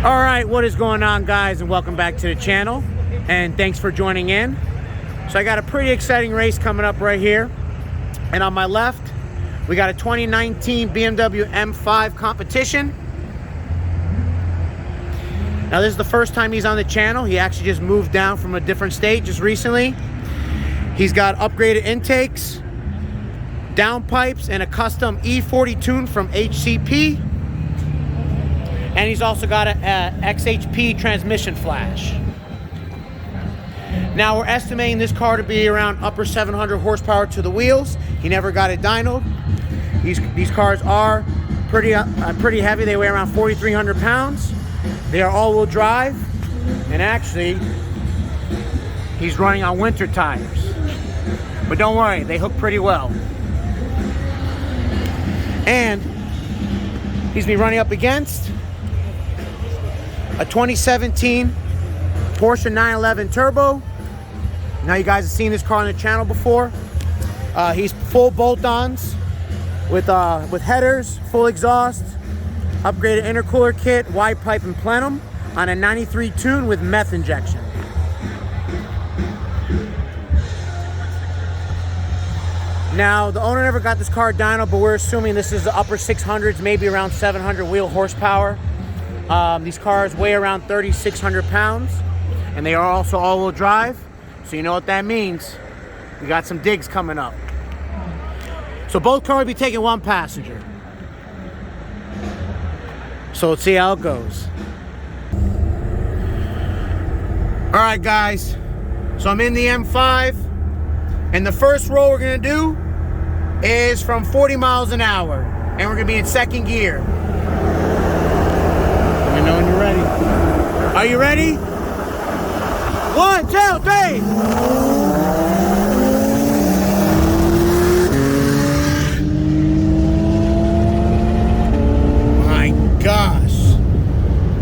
All right, what is going on, guys, and welcome back to the channel, and thanks for joining in. So I got a pretty exciting race coming up right here, and on my left we got a 2019 BMW M5 Competition. Now this is the first time he's on the channel. He actually just moved down from a different state just recently. He's got upgraded intakes, downpipes, and a custom E40 Tune from HCP. And he's also got a XHP transmission flash. Now we're estimating this car to be around upper 700 horsepower to the wheels. He never got it dynoed. These cars are pretty heavy. They weigh around 4,300 pounds. They are all-wheel drive, and actually, he's running on winter tires. But don't worry, they hook pretty well. And he's been running up against a 2017 Porsche 911 Turbo. Now you guys have seen this car on the channel before. He's full bolt-ons with headers, full exhaust, upgraded intercooler kit, wide pipe and plenum on a 93 tune with meth injection. Now the owner never got this car dyno, but we're assuming this is the upper 600s, maybe around 700 wheel horsepower. These cars weigh around 3,600 pounds, and they are also all-wheel drive, so you know what that means. We got some digs coming up. So both cars will be taking one passenger. So let's see how it goes. All right, guys. So I'm in the M5, and the first roll we're gonna do is from 40 miles an hour, and we're gonna be in second gear. Let me know when you're ready. Are you ready? 1, 2, 3. My gosh.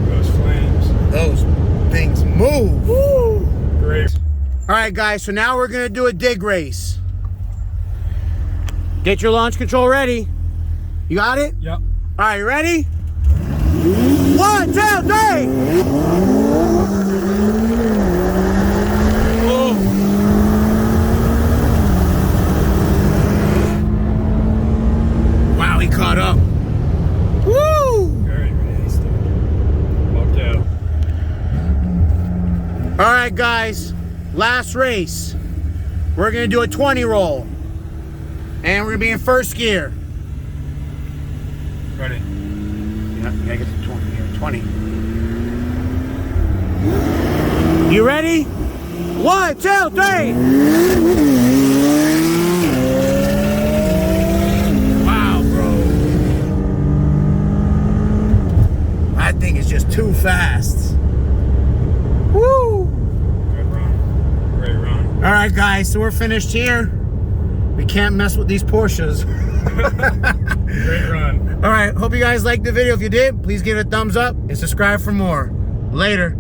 Those flames. Those things move. Woo! Great. All right, guys, so now we're gonna do a dig race. Get your launch control ready. You got it? Yep. All right, you ready? 1, 2, 3. Whoa. Wow, he caught up. Woo! Very nasty. Walked out. All right, guys, last race. We're gonna do a 20 roll, and we're gonna be in first gear. Ready. Yeah, you gotta get to 20 here. 20. You ready? 1, 2, 3. Wow, bro. That thing is just too fast. Woo! Good run. Great run. All right, guys, so we're finished here. We can't mess with these Porsches. Great run. All right, hope you guys liked the video. If you did, please give it a thumbs up and subscribe for more. Later.